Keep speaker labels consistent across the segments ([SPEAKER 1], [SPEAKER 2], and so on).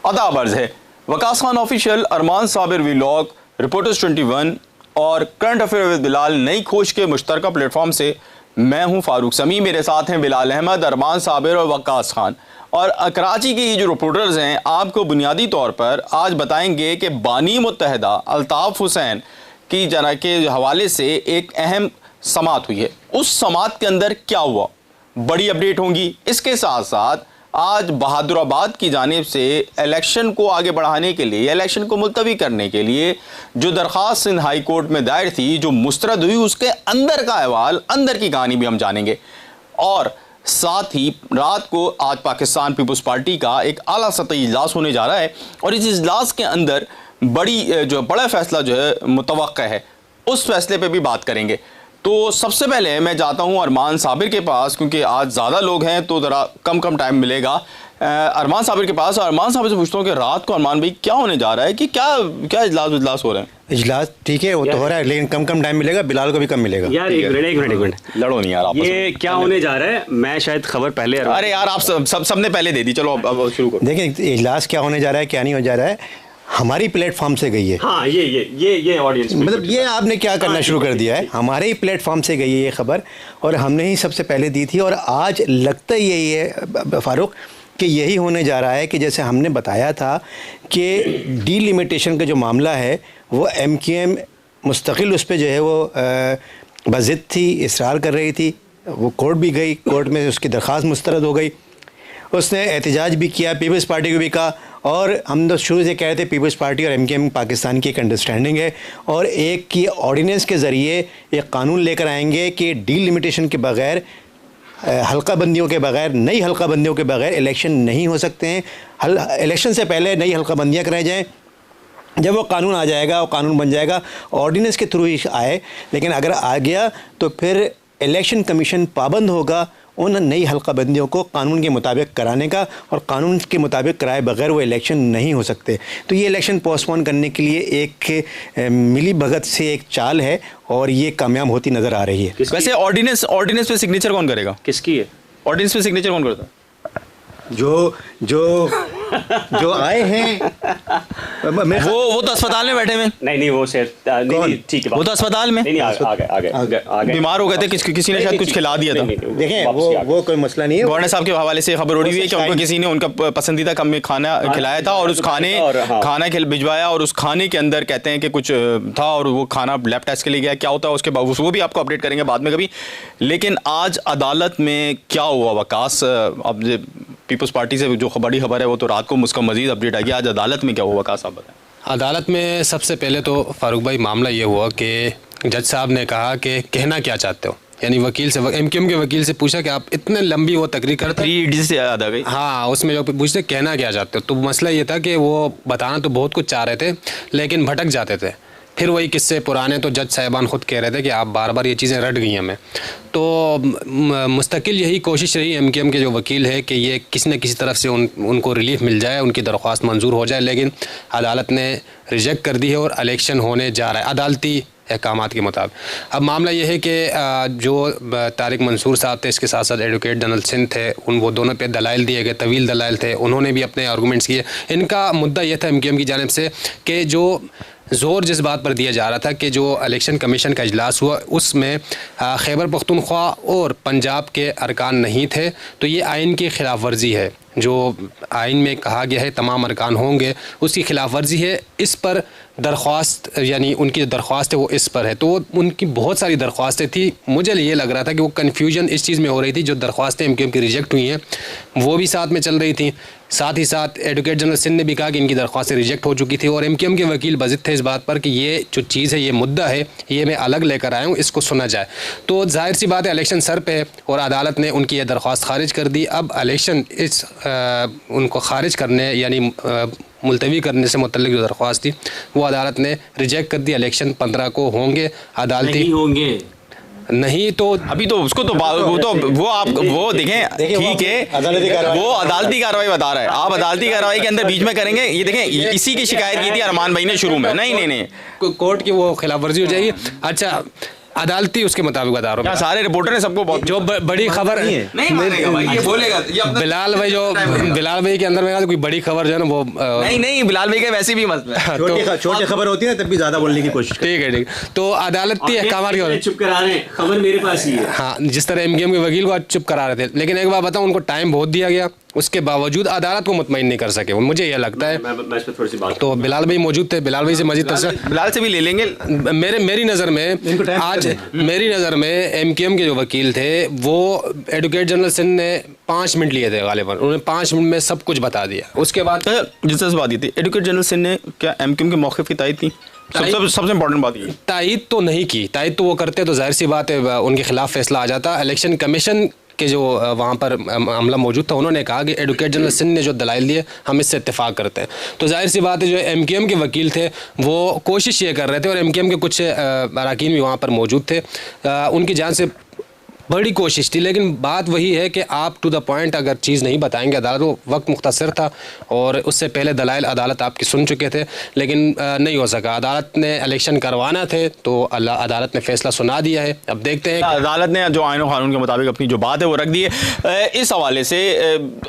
[SPEAKER 1] अदाबर्ज है। वकास खान ऑफिशियल, अरमान Sabir vlog, reporters 21 और current affair with Bilal नई खोज के मुश्तरका प्लेटफॉर्म से मैं हूं फारूक समी। मेरे साथ हैं बिलाल अहमद, अरमान साबिर और वकास खान। और कराची की जो रिपोर्टर्स हैं आपको बुनियादी तौर पर आज बताएंगे कि बानी मुत्तहदा अल्ताफ़ हुसैन की जना के हवाले से एक अहम समात हुई है। उस समात के अंदर क्या हुआ, बड़ी अपडेट होंगी। इसके साथ साथ आज बहादुराबाद की जानिब से इलेक्शन को आगे बढ़ाने के लिए, इलेक्शन को मुलतवी करने के लिए जो दरख्वास्त सिंध हाई कोर्ट में दायर थी, जो मुस्तरद हुई, उसके अंदर का अहवाल, अंदर की कहानी भी हम जानेंगे। और साथ ही रात को आज पाकिस्तान पीपल्स पार्टी का एक आला सतही इजलास होने जा रहा है और इस इजलास के अंदर बड़ा फैसला जो है मुतवक्का है, उस फैसले पे भी बात करेंगे। तो सबसे पहले मैं जाता हूं अरमान साबिर के पास, क्योंकि आज ज़्यादा लोग हैं तो ज़रा कम टाइम मिलेगा। अरमान साबिर के पास, अरमान साबिर से पूछता हूँ कि रात को अरमान भाई क्या होने जा रहा है, कि क्या इजलास हो रहे हैं?
[SPEAKER 2] इजलास ठीक है, वो तो हो रहा है, लेकिन कम टाइम मिलेगा, बिलाल को भी कम मिलेगा।
[SPEAKER 3] यार एक मिनट
[SPEAKER 1] लड़ो नहीं यार,
[SPEAKER 3] ये क्या होने जा रहा है? मैं शायद खबर पहले,
[SPEAKER 1] अरे यार आप सबने पहले दे दी। चलो अब शुरू करो।
[SPEAKER 2] देखिए इजलास क्या होने जा रहा है, क्या नहीं हो जा रहा है, हमारी प्लेटफॉर्म से गई है।
[SPEAKER 3] हाँ, ये ऑडियंस,
[SPEAKER 2] मतलब ये आपने क्या करना शुरू कर दिया है, हमारे ही प्लेटफॉर्म से गई है ये खबर और हमने ही सबसे पहले दी थी। और आज लगता ही यही है फारूक कि यही होने जा रहा है कि जैसे हमने बताया था कि डीलिमिटेशन का जो मामला है वो MQM मुस्तकिल उस पर जो है वो बज़िद थी, इसरार कर रही थी। वो कोर्ट भी गई, कोर्ट में उसकी दरख्वास्त मुस्तरद हो गई, उसने एहतजाज भी किया, पीपल्स पार्टी को भी कहा। और हम तो शुरू से कह रहे थे पीपल्स पार्टी और MQM पाकिस्तान की एक अंडरस्टैंडिंग है और एक की ऑर्डिनेंस के ज़रिए एक कानून लेकर आएंगे कि डीलिमिटेशन के बग़ैर, हल्का बंदियों के बग़ैर, नई हल्का बंदियों के बग़ैर इलेक्शन नहीं हो सकते हैं। इलेक्शन से पहले नई हल्का बंदियाँ कराई जाएँ। जब वो कानून आ जाएगा, वो कानून बन जाएगा, ऑर्डिनेंस के थ्रू ही आए, लेकिन अगर आ गया तो फिर इलेक्शन कमीशन पाबंद होगा उन नई हल्का बंदियों को कानून के मुताबिक कराने का, और कानून के मुताबिक कराए बगैर वो इलेक्शन नहीं हो सकते। तो ये इलेक्शन पोस्टपोन करने के लिए एक मिली भगत से एक चाल है और ये कामयाब होती नज़र आ रही है।
[SPEAKER 1] वैसे ऑर्डिनेंस पे सिग्नेचर कौन करेगा?
[SPEAKER 3] किसकी है
[SPEAKER 1] ऑर्डिनेंस पे सिग्नेचर कौन करता है?
[SPEAKER 2] जो आए हैं
[SPEAKER 1] वो तो अस्पताल में बैठे हुए।
[SPEAKER 3] नहीं वो शायद ठीक है,
[SPEAKER 1] वो तो अस्पताल में
[SPEAKER 3] नहीं आगे
[SPEAKER 1] बीमार हो गए थे, किसी ने शायद कुछ खिला दिया था।
[SPEAKER 2] देखें वो कोई मसला नहीं है।
[SPEAKER 1] गवर्नर साहब के हवाले से खबर उड़ी हुई है कि उनको किसी ने उनका पसंदीदा खाना खिलाया था और उस खाना भिजवाया और उस खाने के अंदर कहते हैं कि कुछ था और वो खाना लैब टेस्ट के लिए गया। क्या होता है उसके बाद वो भी आपको अपडेट करेंगे बाद में कभी। लेकिन आज अदालत में क्या हुआ वकास, अब पीपल्स पार्टी से जो बड़ी खबर है वो तो रात को उसका मजीद अपडेट आएगी। आज अदालत में क्या हुआ वकास साहब बताएं।
[SPEAKER 4] अदालत में सबसे पहले तो फारूक भाई मामला ये हुआ कि जज साहब ने कहा कि कहना क्या चाहते हो, यानी वकील से, MQM के वकील से पूछा कि आप इतने लंबी वो तकरीर करते,
[SPEAKER 1] 3 इडली से याद आ गई।
[SPEAKER 4] हाँ, उसमें जो पूछते कहना क्या चाहते हो, तो मसला ये था कि वो बताना तो बहुत कुछ चाह रहे थे लेकिन भटक जाते थे। फिर वही किस्से पुराने, तो जज साहिबान ख़ुद कह रहे थे कि आप बार बार ये चीज़ें रट गई हमें। तो मुस्तकिल यही कोशिश रही MQM के जो वकील है कि ये किसी न किसी तरफ से उनको रिलीफ मिल जाए, उनकी दरख्वास्त मंजूर हो जाए, लेकिन अदालत ने रिजेक्ट कर दी है और इलेक्शन होने जा रहा है अदालती अहकामात के मुताबिक। अब मामला ये है कि जो तारिक मंसूर साहब थे, इसके साथ साथ एडवोकेट जनरल सिंध थे, वो दोनों पे दलाइल दिए गए, तवील दलाइल थे, उन्होंने भी अपने आर्गूमेंट्स किए। इनका मुद्दा ये था MQM की जानिब से कि जो ज़ोर जिस बात पर दिया जा रहा था कि जो इलेक्शन कमीशन का इजलास हुआ उसमें खैबर पख्तूनख्वा और पंजाब के अरकान नहीं थे, तो ये आइन की खिलाफ वर्जी है। जो आइन में कहा गया है तमाम अरकान होंगे, उसकी खिलाफ वर्जी है। इस पर दरख्वास्त, यानी उनकी जो दरख्वास्त है वो इस पर है। तो उनकी बहुत सारी दरख्वास्तें थी, मुझे ये लग रहा था कि वो कन्फ्यूजन इस चीज़ में हो रही थी, जो दरख्वास्तें MQM की रिजेक्ट हुई हैं वो भी साथ में चल रही थी। साथ ही साथ एडवोकेट जनरल सिंध ने भी कहा कि इनकी दरख्वास्तें रिजेक्ट हो चुकी थी और MQM के वकील बज़िद थे इस बात पर कि ये जो चीज़ है, ये मुद्दा है, ये मैं अलग लेकर आया हूँ, इसको सुना जाए। तो जाहिर सी बात है इलेक्शन सर पे है और अदालत ने उनकी ये दरख्वास्त खारिज कर दी। अब इलेक्शन उनको खारिज करने, यानी मुलतवी करने से मुतल्लिक जो दरख्वास्त थी वो अदालत ने रिजेक्ट कर दी। इलेक्शन 15 को होंगे, अदालती
[SPEAKER 3] होंगे
[SPEAKER 4] नहीं तो
[SPEAKER 1] अभी तो उसको तो वो देखें ठीक है, वो अदालती कार्रवाई बता रहा है। आप अदालती कार्रवाई के अंदर बीच में करेंगे, ये देखें इसी की शिकायत की थी अरमान भाई ने शुरू में। नहीं कोर्ट
[SPEAKER 4] की वो खिलाफ वर्जी हो जाएगी। अच्छा, अदालती उसके मुताबिक बता रहा
[SPEAKER 1] क्या
[SPEAKER 4] हूँ।
[SPEAKER 1] सारे रिपोर्टर ने सबको बहुत
[SPEAKER 4] जो बड़ी खबर
[SPEAKER 1] नहीं मानेगा भाई, ये बोलेगा ये अपना
[SPEAKER 4] बिलाल भाई बिलाल भाई के अंदर में कोई बड़ी खबर जो है ना वो
[SPEAKER 1] नहीं बिलाल भाई का वैसे भी मसला है।
[SPEAKER 2] छोटी खबर होती है तब भी ज़्यादा बोलने की कोशिश
[SPEAKER 4] ठीक है तो अदालती अहकाम की
[SPEAKER 3] चुप करा रहे हैं, खबर मेरे पास ही है।
[SPEAKER 4] हाँ, जिस तरह एमकेएम के वकील को आज चुप करा रहे थे, लेकिन एक बात बताऊं, उनको टाइम बहुत दिया गया, उसके बावजूद अदालत को मुतमईन नहीं कर सके। मुझे यह लगता है
[SPEAKER 3] मैं इस पर थोड़ी सी बात
[SPEAKER 4] तो बिलाल भाई मौजूद थे, बिलाल भाई से मजीद
[SPEAKER 1] बिलाल से भी ले लेंगे।
[SPEAKER 4] मेरी नज़र में आज मेरी नज़र में एमकेएम के जो वकील थे वो एडवोकेट जनरल सिंध ने 5 मिनट लिए थे गालिबन, उन्होंने 5 मिनट में सब कुछ बता दिया। उसके बाद
[SPEAKER 1] जिस बात ये थी, एडवोकेट जनरल सिंध ने क्या एमकेएम के मौक़िफ़ की तायद की? सबसे इम्पोर्टेंट बात ये
[SPEAKER 4] तायद तो नहीं की, तायद तो वो करते तो जाहिर सी बात है उनके खिलाफ फैसला आ जाता। इलेक्शन कमीशन के जो वहाँ पर अमला मौजूद था उन्होंने कहा कि एडवोकेट जनरल सिंध ने जो दलाइल दिए हम इससे इत्तेफाक करते हैं। तो जाहिर सी बात है जो एमकेएम के वकील थे वो कोशिश ये कर रहे थे, और एमकेएम के कुछ अरकान भी वहाँ पर मौजूद थे, उनकी जान से बड़ी कोशिश थी। लेकिन बात वही है कि आप टू द पॉइंट अगर चीज़ नहीं बताएंगे, अदालत को वक्त मुख्तसर था और उससे पहले दलाइल अदालत आपकी सुन चुके थे, लेकिन नहीं हो सका। अदालत ने इलेक्शन करवाना थे तो अदालत ने फैसला सुना दिया है। अब देखते हैं
[SPEAKER 1] अदालत ने जो आईन और कानून के मुताबिक अपनी जो बात है वो रख दी है। इस हवाले से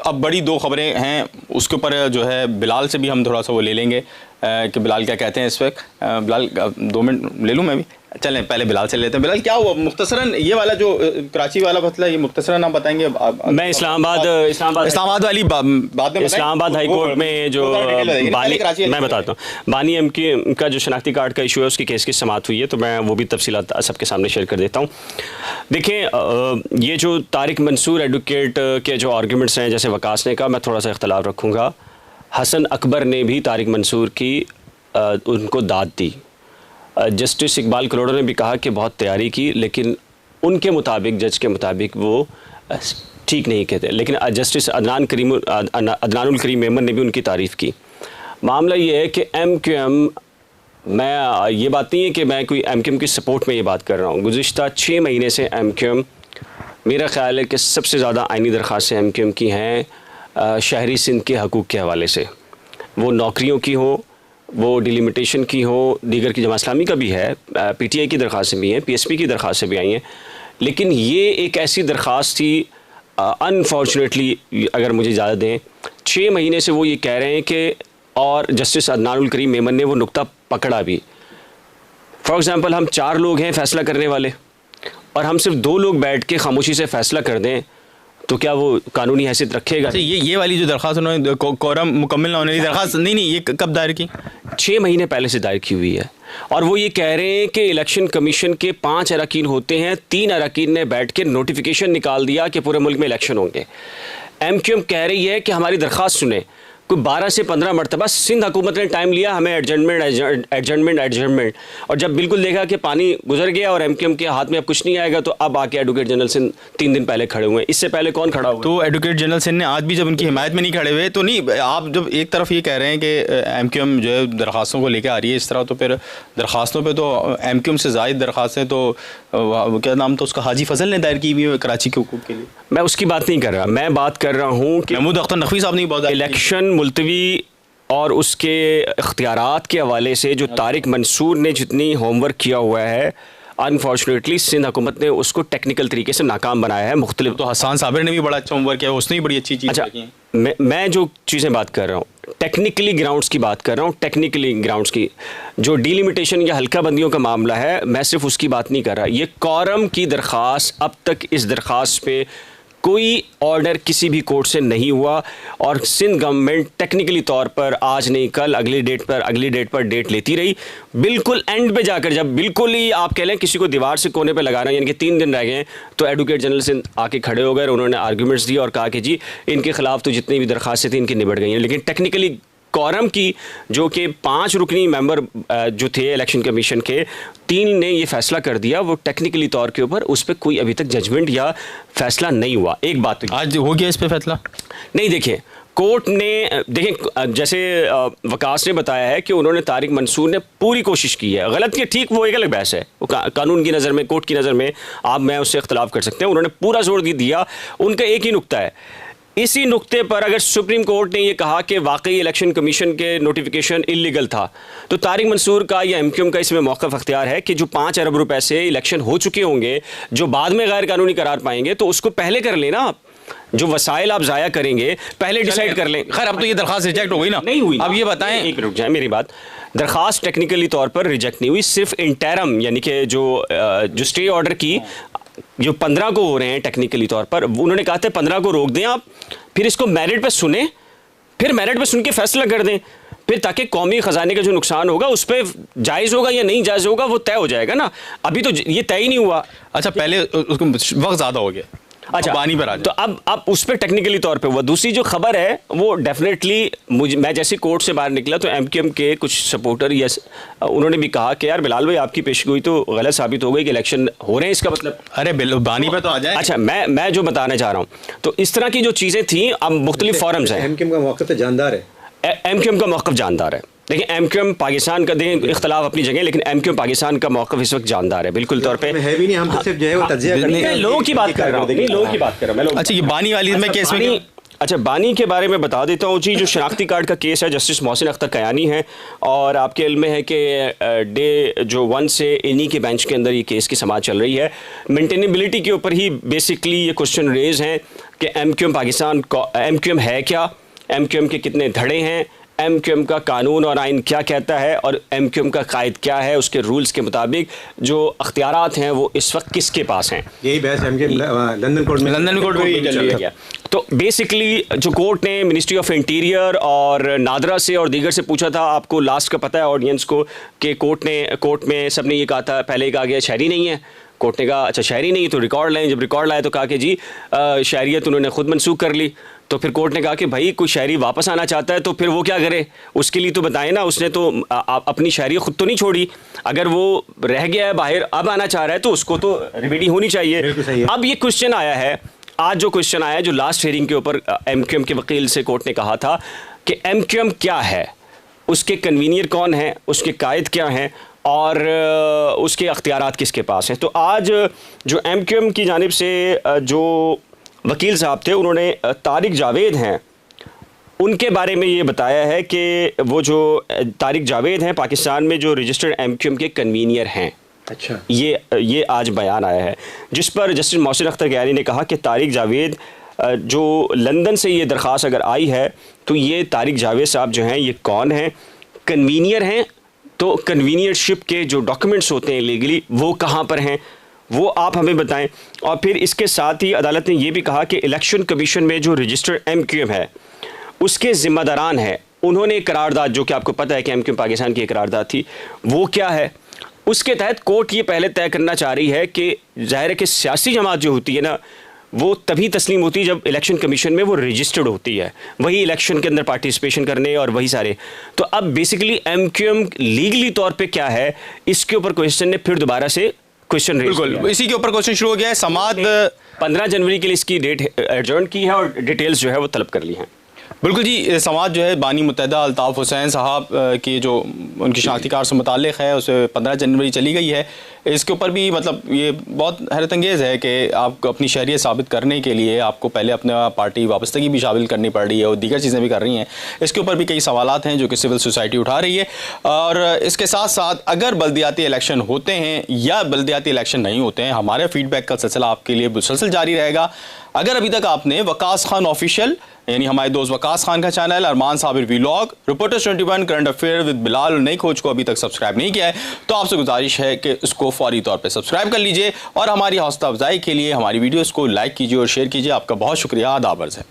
[SPEAKER 1] अब बड़ी 2 खबरें हैं, उसके ऊपर जो है बिलाल से भी हम थोड़ा सा वो ले लेंगे कि बिलाल क्या कहते हैं इस वक्त। बिलाल 2 मिनट ले लूँ मैं भी? चलें पहले बिलाल से लेते हैं। बिलाल क्या हुआ मुख्तसरन, ये वाला जो कराची वाला मसला, ये मुख्तसरन आप बताएंगे?
[SPEAKER 3] मैं इस्लामाबाद
[SPEAKER 1] वाली बात में
[SPEAKER 3] इस्लामाबाद हाई कोर्ट में जो मैं बताता हूँ बानी एमकेएम का जो शनाख्ती कार्ड का इशू है उसकी केस की समाअत हुई है, तो मैं वो भी तफसीलात सबके सामने शेयर कर देता हूँ। देखें, ये जो तारिक मंसूर एडवोकेट के जो आर्गूमेंट्स हैं, जैसे वकास ने कहा, मैं थोड़ा सा इख्तलाफ रखूँगा। हसन अकबर ने भी तारिक मंसूर की उनको दाद दी। जस्टिस इकबाल करोड़ो ने भी कहा कि बहुत तैयारी की, लेकिन उनके मुताबिक, जज के मुताबिक वो ठीक नहीं कहते। लेकिन जस्टिस अदनानुल करीम मेमन ने भी उनकी तारीफ़ की। मामला ये है कि एमकेएम, मैं ये बात नहीं है कि मैं कोई एमकेएम की सपोर्ट में ये बात कर रहा हूँ। गुज़िश्ता 6 महीने से एमकेएम, मेरा ख़्याल है कि सबसे ज़्यादा आइनी दरख्वास्तें एमकेएम की हैं शहरी सिंध के हकूक़ के हवाले से, वो नौकरियों की हो, वो डिलिमिटेशन की हो, दीगर की जमात इस्लामी का भी है, पीटीआई की दरख्वास्तें भी हैं, पीएसपी की दरख्वास्तें भी आई हैं। लेकिन ये एक ऐसी दरख्वास्त थी, अनफॉर्चुनेटली अगर मुझे इजाज़त दें, 6 महीने से वो ये कह रहे हैं कि, और जस्टिस अदनानुल करीम मेमन ने वो नुक्ता पकड़ा भी। फॉर एग्ज़ाम्पल, हम 4 लोग हैं फ़ैसला करने वाले, और हम सिर्फ 2 लोग बैठ के खामोशी से फ़ैसला कर दें तो क्या वो कानूनी हैसियत रखेगा?
[SPEAKER 1] अच्छा, ये वाली जो दरख्वास्त उन्होंने कोरम मुकम्मल ना होने की दरख्वास्त, नहीं ये कब दायर की?
[SPEAKER 3] 6 महीने पहले से दायर की हुई है, और वो ये कह रहे हैं कि इलेक्शन कमीशन के 5 अरकान होते हैं, 3 अरकान ने बैठ के नोटिफिकेशन निकाल दिया कि पूरे मुल्क में इलेक्शन होंगे। एमकेएम कह रही है कि हमारी दरख्वास्त सुने। कोई 12 से 15 मरतबा सिंध हुकूमत ने टाइम लिया हमें एडजमेंट, और जब बिल्कुल देखा कि पानी गुजर गया और एमकेएम के हाथ में अब कुछ नहीं आएगा, तो अब आके एडवोकेट जनरल सिंध 3 दिन पहले खड़े हुए हैं। इससे पहले कौन खड़ा हुआ?
[SPEAKER 1] तो एडवोकेट जनरल सिंध ने आज भी जब उनकी हिमायत में नहीं खड़े हुए, तो नहीं, आप जब एक तरफ ये कह रहे हैं कि एमकेएम जो है दरख्वास्तों को लेकर आ रही है इस तरह, तो फिर दरख्वास्तों पर तो एमकेएम से ज़ायद दरख्वास्तें तो क्या नाम तो उसका हाजी फजल ने दायर की हुई है कराची के हुकूक के लिए।
[SPEAKER 3] मैं उसकी बात नहीं कर रहा, मैं बात कर रहा हूँ कि
[SPEAKER 1] महमूद अख्तर नकवी साहब ने बहुत
[SPEAKER 3] इलेक्शन मुलतवी और उसके इख्तियारात के हवाले से जो तारिक मंसूर ने जितनी होमवर्क किया हुआ है, अनफॉर्चुनेटली सिंध हुकूमत ने उसको टेक्निकल तरीके से नाकाम बनाया है। मुख्तलिफ,
[SPEAKER 1] तो हसन साबिर ने भी बड़ा अच्छा होमवर्क किया, उसने भी बड़ी अच्छी चीज़ की है।
[SPEAKER 3] मैं जो चीज़ें बात कर रहा हूँ टेक्निकली ग्राउंड्स की बात कर रहा हूँ, टेक्निकली ग्राउंड्स की, जो डिलिमिटेशन या हल्का बंदियों का मामला है, मैं सिर्फ उसकी बात नहीं कर रहा। ये कोरम की दरख्वास्त, अब तक इस दरख्वास्त पे कोई ऑर्डर किसी भी कोर्ट से नहीं हुआ, और सिंध गवर्नमेंट टेक्निकली तौर पर आज नहीं कल अगली डेट पर डेट लेती रही। बिल्कुल एंड पे जाकर, जब बिल्कुल ही आप कह लें किसी को दीवार से कोने पे लगाना, यानी कि 3 दिन रह गए, तो एडवोकेट जनरल सिंध आके खड़े हो गए, उन्होंने आर्गूमेंट्स दिए और कहा कि जी इनके खिलाफ तो जितनी भी दरख्वास्तें थी इनकी निबट गई हैं। लेकिन टेक्निकली कोरम की जो कि 5 रुकनी मेंबर जो थे इलेक्शन कमीशन के, 3 ने ये फैसला कर दिया, वो टेक्निकली तौर के ऊपर उस पर कोई अभी तक जजमेंट या फैसला नहीं हुआ। एक बात तो
[SPEAKER 1] आज हो गया इस पे फैसला
[SPEAKER 3] नहीं। देखिए, कोर्ट ने, देखें जैसे वकास ने बताया है कि उन्होंने तारिक मंसूर ने पूरी कोशिश की है, गलत या ठीक वो एक अलग बहस है, वो कानून की नज़र में, कोर्ट की नज़र में आप मैं उससे इख्तलाफ कर सकते हैं। उन्होंने पूरा जोर दिया, उनका एक ही नुक्ता है, इसी नुक्ते पर अगर सुप्रीम कोर्ट ने ये कहा कि वाकई इलेक्शन कमीशन के नोटिफिकेशन इलीगल था, तो तारिक मंसूर का या एमक्यूएम का इसमें मौक़िफ़ अख्तियार है कि जो 5 अरब रुपए से इलेक्शन हो चुके होंगे, जो बाद में गैर कानूनी करार पाएंगे, तो उसको पहले कर लेना आप। जो वसाइल आप ज़ाया करेंगे पहले डिसाइड कर लें।
[SPEAKER 1] खैर अब तो ये दरखास्त रिजेक्ट हो गई ना,
[SPEAKER 3] नहीं हुई।
[SPEAKER 1] अब ये बताएं,
[SPEAKER 3] एक रुक जाए मेरी बात। दरखास्त टेक्निकली तौर पर रिजेक्ट नहीं हुई, सिर्फ इंटरम यानी कि जो स्टे ऑर्डर की जो 15 को हो रहे हैं टेक्निकली तौर पर, उन्होंने कहा था 15 को रोक दें आप, फिर इसको मेरिट पे सुने, फिर मेरिट पे सुन के फैसला कर दें, फिर ताकि कौमी ख़जाने का जो नुकसान होगा उस पर जायज़ होगा या नहीं जायज़ होगा वो तय हो जाएगा ना। अभी तो ये तय ही नहीं हुआ।
[SPEAKER 1] अच्छा पहले उसको वक्त ज़्यादा हो गया,
[SPEAKER 3] अच्छा
[SPEAKER 1] बानी पर आ
[SPEAKER 3] तो अब उस पर टेक्निकली तौर पे हुआ। दूसरी जो खबर है वो डेफिनेटली मैं जैसे कोर्ट से बाहर निकला तो एमक्यूएम के कुछ सपोर्टर उन्होंने भी कहा कि यार बिलाल भाई आपकी पेशगोई तो गलत साबित हो गई कि इलेक्शन हो रहे हैं, इसका मतलब।
[SPEAKER 1] अरे बानी पर तो आ जाए।
[SPEAKER 3] अच्छा मैं जो बताना चाह रहा हूँ, तो इस तरह की जो चीज़ें थी, अब मुख्तलिफ फॉरम्स हैं।
[SPEAKER 2] एमक्यूएम का मौक़िफ़ तो जानदार है,
[SPEAKER 3] एमक्यूएम का मौक़िफ़ जानदार है। देखिए एमक्यूएम पाकिस्तान का दें इख्तलाफ अपनी जगह, लेकिन एमक्यूएम पाकिस्तान का मौक़िफ़ इस वक्त जानदार है बिल्कुल तौर पे।
[SPEAKER 2] है भी नहीं, हम तो सिर्फ जो है वो तज्ज़िया करने
[SPEAKER 3] मैं लोगों की बात कर रहा हूँ, लोगों की बात कर रहा हूँ।
[SPEAKER 1] अच्छा ये बानी वाली में केस में,
[SPEAKER 3] अच्छा बानी के बारे में बता देता हूँ जी। जो शनाख्ती कार्ड का केस है, जस्टिस मोहसिन अख्तर कयानी है, और आपके इल्म में है कि डे जो 1 से इन्हीं के बेंच के अंदर ये केस की समाअत चल रही है। मेंटेनेबिलिटी के ऊपर ही बेसिकली ये क्वेश्चन रेज हैं कि एमक्यूएम पाकिस्तान एमक्यूएम है क्या, एमक्यूएम के कितने धड़े हैं, एमक्यूएम का कानून और आइन क्या कहता है, और एमक्यूएम का कायद क्या है, उसके रूल्स के मुताबिक जो अख्तियारात हैं वो इस वक्त किसके पास हैं।
[SPEAKER 2] यही बहस एमक्यूएम लंदन कोर्ट में
[SPEAKER 3] चल रही है। तो बेसिकली जो कोर्ट ने मिनिस्ट्री ऑफ इंटीरियर और नादरा से और दीगर से पूछा था, आपको लास्ट का पता है ऑडियंस को, कि कोर्ट में सब ने ये कहा था, पहले कहा गया शहरी नहीं है, कोर्ट ने कहा अच्छा शहरी नहीं तो रिकॉर्ड लाएं। जब रिकॉर्ड लाए तो कहा कि जी शहरियत उन्होंने खुद मनसूख कर ली। तो फिर कोर्ट ने कहा कि भाई कोई शहरी वापस आना चाहता है तो फिर वो क्या करे, उसके लिए तो बताएं ना, उसने तो अपनी शहरियत खुद तो नहीं छोड़ी, अगर वो रह गया है बाहर अब आना चाह रहा है तो उसको तो रेमेडी होनी चाहिए। अब ये क्वेश्चन आया है, आज जो क्वेश्चन आया है, जो लास्ट हियरिंग के ऊपर एमक्यूएम के वकील से कोर्ट ने कहा था कि एमक्यूएम क्या है, उसके कन्वीनियर कौन है, उसके कायद क्या हैं, और उसके अख्तियारात किसके पास हैं। तो आज जो एमक्यूएम की जानिब से जो वकील साहब थे, उन्होंने तारिक जावेद हैं उनके बारे में ये बताया है कि वो जो तारिक जावेद हैं पाकिस्तान में जो रजिस्टर्ड एमक्यूएम के कन्वीनियर हैं।
[SPEAKER 2] अच्छा,
[SPEAKER 3] ये आज बयान आया है, जिस पर जस्टिस मोहसिन अख्तर कयानी ने कहा कि तारिक जावेद जो लंदन से ये दरख्वास्त अगर आई है तो ये तारिक जावेद साहब जो हैं ये कौन हैं, कन्वीनियर हैं, तो कन्वीनियरशिप के जो डॉक्यूमेंट्स होते हैं लीगली वो कहाँ पर हैं वो आप हमें बताएं। और फिर इसके साथ ही अदालत ने यह भी कहा कि इलेक्शन कमीशन में जो रजिस्टर्ड एमक्यूएम है उसके ज़िम्मेदारान है, उन्होंने करारदाद, जो कि आपको पता है कि एमक्यूएम पाकिस्तान की एक करारदाद थी, वो क्या है, उसके तहत कोर्ट ये पहले तय करना चाह रही है कि ज़ाहिर है कि सियासी जमात जो होती है ना वो तभी तस्लीम होती है जब इलेक्शन कमीशन में वो रजिस्टर्ड होती है, वही इलेक्शन के अंदर पार्टिसिपेशन करने और वही सारे। तो अब बेसिकली एमक्यूएम लीगली तौर पे क्या है, इसके ऊपर क्वेश्चन ने फिर दोबारा से क्वेश्चन रेज किया।
[SPEAKER 1] बिल्कुल इसी के ऊपर क्वेश्चन शुरू हो गया है। समाअत
[SPEAKER 3] 15 जनवरी के लिए इसकी डेट एडजर्न की है और डिटेल्स जो है वो तलब कर ली हैं।
[SPEAKER 1] बिल्कुल जी, समाअत जो है बानी मुत्तहदा अल्ताफ़ हुसैन साहब की जो उनकी शनाख्ती कार्ड से मुताल्लिक़ है उसे 15 जनवरी चली गई है। इसके ऊपर भी मतलब ये बहुत हैरत अंगेज़ है कि आपको अपनी शहरियत साबित करने के लिए आपको पहले अपना पार्टी वाबस्तगी भी शामिल करनी पड़ रही है और दीगर चीज़ें भी कर रही हैं। इसके ऊपर भी कई सवालात हैं जो कि सिविल सोसाइटी उठा रही है। और इसके साथ साथ अगर बल्दियाती इलेक्शन होते हैं या बल्दियाती इलेक्शन नहीं होते हैं, हमारे फीडबैक का सिलसिला आपके लिए मुसलसल जारी रहेगा। अगर अभी तक आपने वकास खान ऑफिशियल यानी हमारे दोस्त वकास खान का channel, Arman Sabir vlog, reporters 21, current affair with Bilal और नई खोज को अभी तक सब्सक्राइब नहीं किया है तो आपसे गुजारिश है कि इसको फौरी तौर पे सब्सक्राइब कर लीजिए और हमारी हौसला अफजाई के लिए हमारी वीडियोस को लाइक कीजिए और शेयर कीजिए। आपका बहुत शुक्रिया, आदाब अर्ज़ है।